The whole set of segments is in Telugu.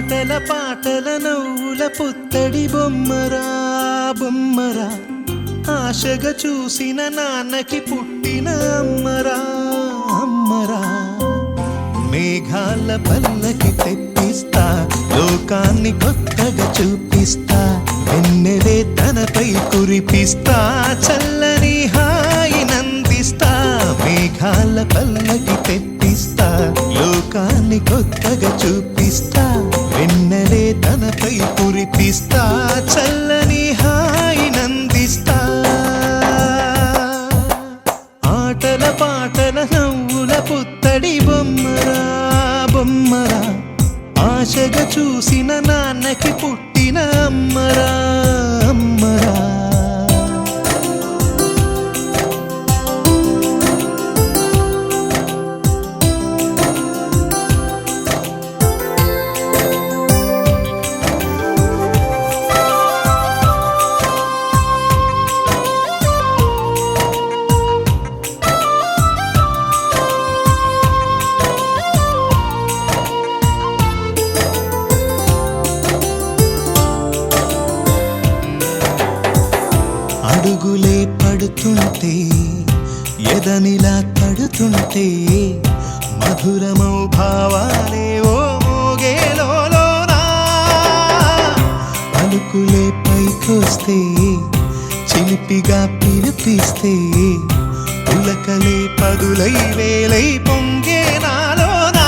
ఆటల పాటల నవ్వుల పుత్తడి బొమ్మరా బొమ్మరా, ఆశగా చూసిన నాన్నకి పుట్టిన అమ్మరా అమ్మరా. మేఘాల పల్లకి తెప్పిస్తా, లోకాన్ని కొత్తగా చూపిస్తా, వెన్నెలే తనపై కురిపిస్తా, చల్లని హాయి నందిస్తా. మేఘాల పల్లకి తెప్పిస్తా, లోకాన్ని కొత్తగా చూపిస్తా, వెన్నెలే తనపై కురిపిస్తా, చల్లని హాయి నందిస్తా. ఆటల పాటల నవ్వుల పుత్తడి బొమ్మరా బొమ్మరా, ఆశగా చూసిన నాన్నకి పుట్టిన అమ్మరా అమ్మరా. అడుగులే పడుతుంటే, ఎదనిలా తడుతుంటే, మధురమౌ భావాలే ఓ మోగేలోనా. పలుకులే పైకొస్తే, చిలిపిగా పిలిపిస్తే, పులకలే పదులై వేలై పొంగే నాలోనా.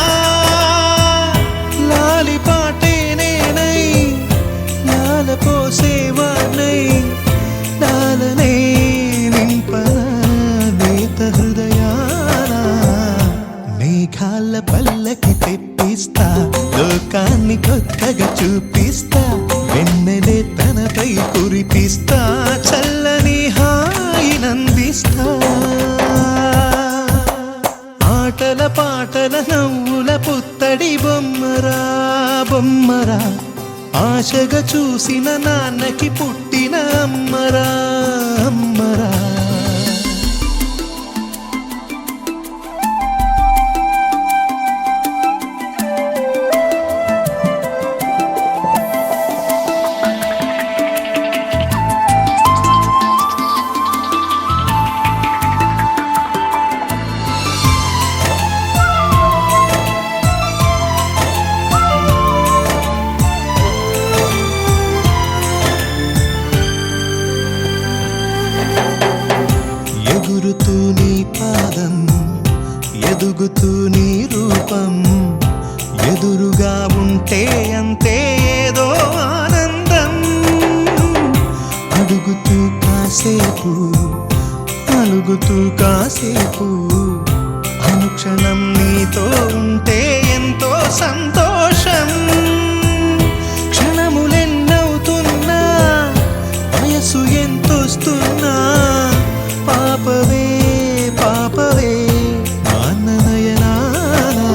లాలి పాటే నేనై, లాల పోసేవాణ్ణై, లాలనే నింపనా నేత హృదయాన. మేఘాల పల్లకి తెప్పిస్తా, లోకాన్ని కొత్తగా చూపిస్తా, వెన్నెలే తనపై కురిపిస్తా, చల్లని హాయి నందిస్తా. ఆటల పాటల నవ్వుల పుత్తడి బొమ్మరా బొమ్మరా, ఆశగా చూసిన నాన్నకి పుట్టిన అమ్మరా అమ్మరా. ఎగురుతూ నీ పాదం, ఎదుగుతూ నీ రూపం, ఎదురుగా ఉంటే అంతే ఏదో ఆనందం. అడుగుతూ కాసేపు, అలుగుతూ కాసేపు, అనుక్షణం నీతో ఉంటే ఎంతో సంతోషం. క్షణములెన్నవుతున్నా, వయసు ఎంతొస్తున్నా, పాపవే పాపవే నాన్ననయనానా.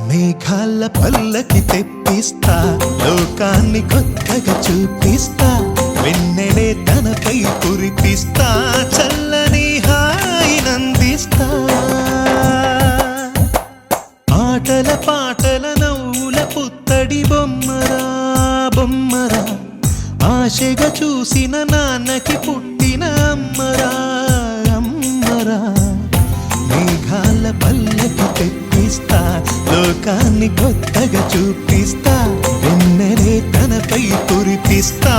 మేఘాల పల్లకి తెప్పిస్తా, లోకాన్ని కొత్తగా చూపిస్తా, వెన్నెలే తనపై కురిపిస్తా, చల్లని హాయి నందిస్తా. ఆటల పాటల నవ్వుల పుత్తడి బొమ్మరా బొమ్మరా, ఆశగా చూసిన నాన్నకి పుట్టిన అమ్మరా అమ్మరా. మేఘాల పల్లకి తెప్పిస్తా, లోకాన్ని కొత్తగా చూపిస్తా, వెన్నెలే తనపై కురిపిస్తా.